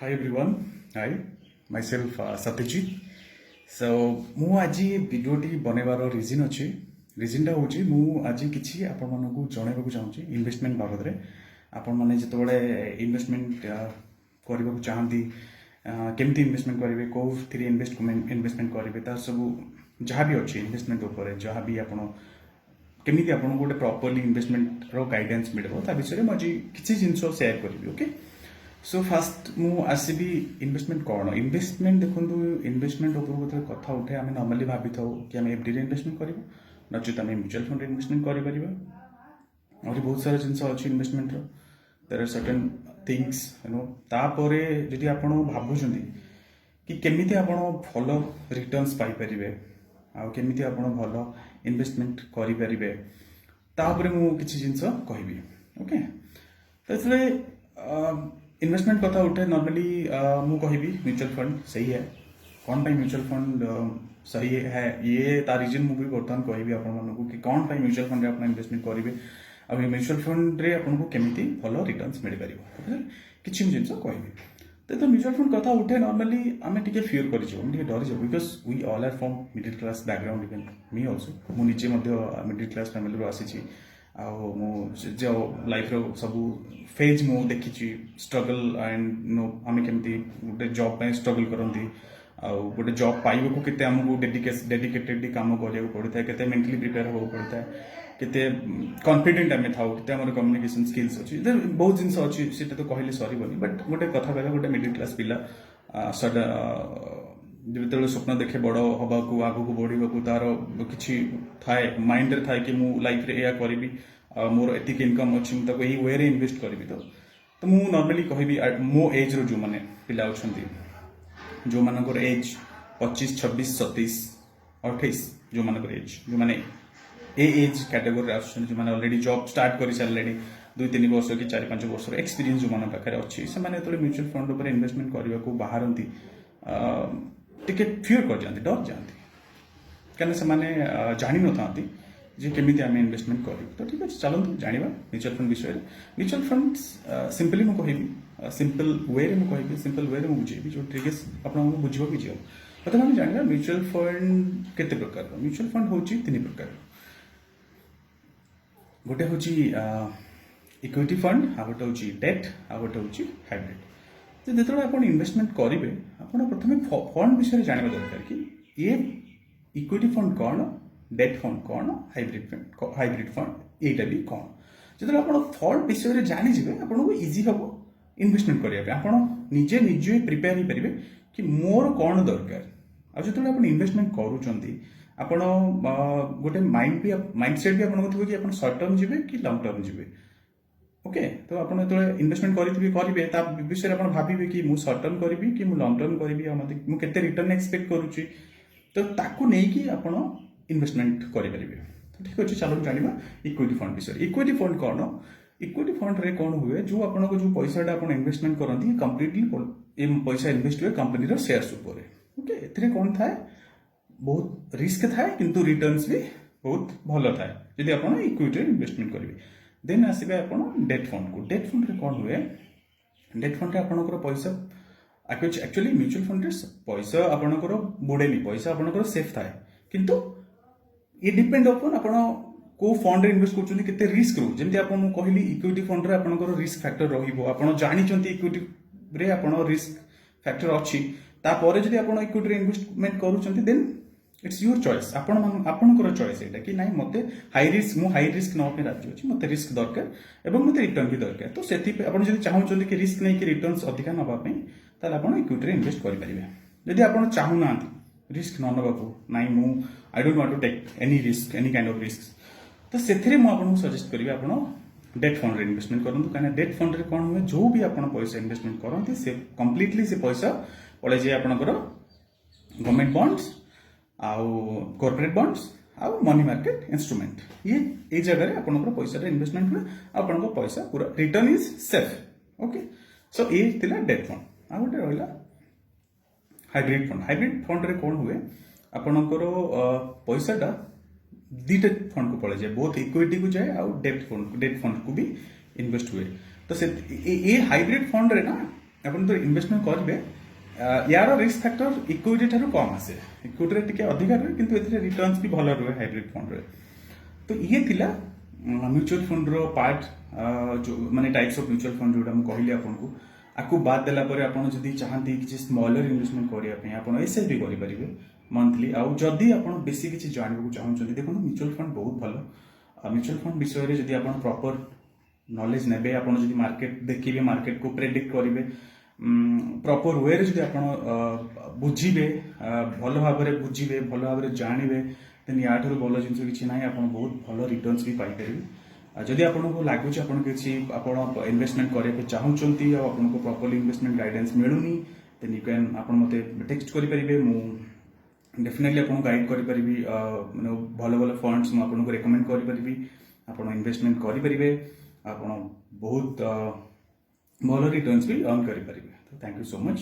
Hi everyone. Hi, myself Satyajit. So ମୁଁ ଆଜି ଭିଡ଼ିଓଟି ବନେଇବାର ରିଜିନ୍ ଅଛି। ରିଜିନ୍ଟା ହେଉଛି ମୁଁ ଆଜି କିଛି ଆପଣମାନଙ୍କୁ ଜଣାଇବାକୁ ଚାହୁଁଛି ଇନଭେଷ୍ଟମେଣ୍ଟ ବାବଦରେ। ଆପଣମାନେ ଯେତେବେଳେ ଇନଭେଷ୍ଟମେଣ୍ଟ କରିବାକୁ ଚାହାନ୍ତି, କେମିତି ଇନଭେଷ୍ଟମେଣ୍ଟ କରିବେ, କେଉଁଥିରେ ଇନଭେଷ୍ଟମେଣ୍ଟ କରିବେ, ତାର ସବୁ ଯାହା ବି ଅଛି ଇନଭେଷ୍ଟମେଣ୍ଟ ଉପରେ, ଯାହା ବି ଆପଣ କେମିତି ଆପଣଙ୍କୁ ଗୋଟେ ପ୍ରପରଲି ଇନଭେଷ୍ଟମେଣ୍ଟର ଗାଇଡାନ୍ସ ମିଳିବ ତା ବିଷୟରେ ମୁଁ ଆଜି କିଛି ଜିନିଷ ସେୟାର କରିବି। ଓକେ, ସୋ ଫାଷ୍ଟ ମୁଁ ଆସିବି ଇନଭେଷ୍ଟମେଣ୍ଟ କ'ଣ। ଇନଭେଷ୍ଟମେଣ୍ଟ ଦେଖନ୍ତୁ, ଇନଭେଷ୍ଟମେଣ୍ଟ ଉପରକୁ ଯେତେବେଳେ କଥା ଉଠେ ଆମେ ନର୍ମାଲି ଭାବିଥାଉ କି ଆମେ ଏଫ୍ଡିରେ ଇନଭେଷ୍ଟମେଣ୍ଟ କରିବା, ନଚେତ ଆମେ ମ୍ୟୁଚୁଆଲ ଫଣ୍ଡରେ ଇନଭେଷ୍ଟମେଣ୍ଟ କରିପାରିବା। ଆହୁରି ବହୁତ ସାରା ଜିନିଷ ଅଛି ଇନଭେଷ୍ଟମେଣ୍ଟର, ଦେର୍ ଆର୍ ସର୍ଟେନ୍ ଥିଙ୍ଗସ୍ ତାପରେ ଯଦି ଆପଣ ଭାବୁଛନ୍ତି କି କେମିତି ଆପଣ ଭଲ ରିଟର୍ଣ୍ଣସ୍ ପାଇପାରିବେ ଆଉ କେମିତି ଆପଣ ଭଲ ଇନଭେଷ୍ଟମେଣ୍ଟ କରିପାରିବେ, ତା ଉପରେ ମୁଁ କିଛି ଜିନିଷ କହିବି। ଓକେ, ତ ଯେତେବେଳେ इन्वेस्टमेंट कथा उठे नॉर्मली मु कहबी म्यूचुअल फंड सही है। कौन पाई म्यूचुअल फंड सही है, ये ता रीजन मु भी बर्तमान कहबी आपण मानकु कि कौन पाई म्यूचुअल फंड रे आपण इन्वेस्टमेंट करिवे आ म्यूचुअल फंड रे आपण को केमिति भलो रिटर्न्स मिल परिबो किछि जिंस कहबी। तो म्यूचुअल फंड कथा उठे नॉर्मली आमे टिके फियर करि जो, टिके डरि जो, because we all are from middle class background. Even me also मु निजे मध्य मिडिल क्लास फैमिली रो आसी छी। जो लाइफ रो सब फेज मु देखी स्ट्रगल एंड नो आम केमती गोटे जॉब पे स्ट्रगल करती गोटे जॉब पाइबा को केते हमको डेडिकेटेडली काम करिया पड़ता है, केते मेंटली प्रिपेयर होगा पड़ता है, केते कॉन्फिडेंट आम था, केते हमर कम्युनिकेशन स्किल्स अच्छी, बहुत जिनस अच्छी से तो कहले सरीबनी। बट गोटे कथा कहला गोटे मिडिल क्लास पिला जो स्वप्न देखे बड़ हवा को आग को बढ़ा तार कि थाए माइंड रे थाए कि मु लाइफ रे या करी मोर एतिक इनकम अच्छी मुझे यही वे इनवेस्ट करी। तो मु नॉर्मली कहबी मो एज रो जो माने पिला अछंती, जो मानकर एज 25 26 27 28, जो मानकर एज जो माने एज कैटेगरी आछन, जो माने ऑलरेडी जॉब स्टार्ट कर सारे 2-3 वर्ष कि 4-5 वर्ष एक्सपीरियंस जो मान पाखे अच्छी से माने तो म्यूचुअल फंड ऊपर इन्वेस्टमेंट करने को बाहरती टिके फियर कर जाती, डर जाती, कहीं से जानी न था जे केमिति आमे इन्वेस्टमेंट करू। तो ठीक अच्छे चलते जाना म्यूचुअल फंड विषय में। म्यूचुअल फंड सिंपली मुझे कहबी सिंपल वे रे मुझे कहबी सिंपल वे रे मुझे जो ट्रिक्स आपको बुझे कि जाओ। प्रथम आम जाना म्यूचुअल फंड केते प्रकार। म्यूचुअल फंड हूँ 3 प्रकार, गोटे हूँ इक्विटी फंड, आ गोटे हूँ डेट, आ गोटे हूँ हाइब्रिड। तो जो आप इन्वेस्टमेंट करेंगे आप प्रथम फंड विषय जानवा दरकार कि ये इक्विटी फंड कौन, डेट फंड कौन, हाइब्रिड फंड एटा भी कौन। जो आप फंड विषय जानीजे आपको इजी हम इन्वेस्टमेंट करने आप निजे निजे प्रिपेयर हो पारे कि मोर कौन दरकार। आ जो आप इन्वेस्टमेंट करुँच गोटे माइंडसेट भी आपको कि आप सर्ट टर्म जी कि लंग टर्म जी। ओके, तो आप इन्वेस्टमेंट करेंगे विषय आप भावे कि मुझे सर्ट टर्म करी कि लंग टर्म करी मुझे रिटर्न एक्सपेक्ट करुच्ची, तो ताकू नहीं आप इन्वेस्टमेंट करेंगे। तो ठीक अच्छे चलो जाना इक्विटी फंड विषय। इक्विटी फंड कौन, इक्विटी फंड रे कौन हुए जो आपको जो पैसा आप इन्वेस्टमेंट करती कम्प्लीटली पैसा इन्वेस्ट हुए कंपनी शेयर्स उपर। ओके, ए कौन थाए बहुत रिस्क थाए किंतु रिटर्न्स भी बहुत भल थाए जदि आप इक्विटी इन्वेस्टमेंट करेंगे। देन आसबे आप डेट फंड को। डेट फंड रे कौन हुए, डेट फंड रे आपनकर पैसा एक्चुअली म्यूचुअल फंड रे पैसा आपनकर बुड़ेनी, पैसा आपनकर सेफ थाए, किंतु ये डिपेंड अपन आप को फंड रे इन्वेस्ट करछन केते रिस्क रो। जेमति आप मु कहली इक्विटी फंड रे आपनकर रिस्क फैक्टर रहिबो, आपण जानिचंती इक्विटी रे आपण रिस्क फैक्टर अछि, तापर जदि आपण इक्विटी रे इन्वेस्टमेंट करूचंती देन इट्स योर चॉइस। आपणकर चॉइस एटा कि नहीं मते हाई रिस्क मु हाई रिस्क न पे राजी अछि, मते रिस्क दरकार एवं मते रिटर्न भी दरकार। तो सेति पे आपण जदि चाहउचंती कि रिस्क नै कि रिटर्न्स अधिका नबा पे ताले आपण इक्विटी रे इन्वेस्ट करि परिबे। जदि आपण चाहू ना रिस्क न नबा को नहीं मु I don't want to take any risk any kind of risk, तो सेथिरे मु आपन सजेस्ट करिवे आपण डेट फंड रे इन्वेस्टमेंट करंतु। काने डेट फंड रे कोन हुए जो भी आपण पैसा इन्वेस्टमेंट करंती से कंप्लीटली से पैसा पळे जे आपनकर गवर्नमेंट बॉन्ड्स आउ कॉर्पोरेट बॉन्ड्स आउ मनी मार्केट इंस्ट्रूमेंट, ये जगह आपनकर पैसा रे इन्वेस्टमेंट हुए, आपनकर पैसा पूरा रिटर्न इज सेफ। ओके, सो ये थिला डेट फंड। आ गोटे रहिला हाइब्रिड फंड। हाइब्रिड फंड रे कोन हुए आपनकर पैसाटा दीटा फंड को पड़े जाए, बोथ इक्विटी को जाए और डेट फंड को भी इन्वेस्ट हुए। तो से ये हाइब्रिड फंड रे ना ଆପଣ ତ ଇନଭେଷ୍ଟମେଣ୍ଟ କରିବେ यार रिस्क फैक्टर इक्विटी ठारू कम आसे इक्विटी टिके अधिक रहे किंतु एथिरे रिटर्न्स भी भल रहे हाइब्रिड फंड रे तो ये थिला म्यूचुअल फंड रो पार्ट जो माने टाइप्स ऑफ म्यूचुअल फंड जोटा हम कहली आपन को आकु बाद देला परे आपन जदी चाहंती कि स्मॉलर इन्वेस्टमेंट करिया पे आपन एसआईपी करि परिबे मंथली आउ जदी आपन बेसी किछि जानबो को चाहउछन देखो म्यूचुअल फंड बहुत भलो म्यूचुअल फंड विषय रे जदी आपन प्रॉपर नॉलेज नेबे आपन जदी मार्केट देखिबे मार्केट को प्रेडिक्ट करिवे प्रॉपर वे रे जदी आपन बुझिबे भल भाव रे बुझिबे भल भाव रे जानिबे देन या ठाରୁ भल जिंस किछि नाही आपन बहुत भल रिटर्न्स भी पाई परिबे जदी आपन को लागुछि आपन किछि आपन इन्वेस्टमेंट करे पे चाहउचंती आ आपन को प्रॉपर्ली इन्वेस्टमेंट गाइडेंस मिलुनी देन यू कैन आपन मते टेक्स्ट करि परिबे मु डेफिनेटली आपन गाइड करि परिबी माने भल भल फंड्स मु आपन को रेकमेंड करि परिबी आपन इन्वेस्टमेंट करि परिबे आपन बहुत भल रिटर्न्स भी अर्न करि परिबे तो थैंक यू सो मच।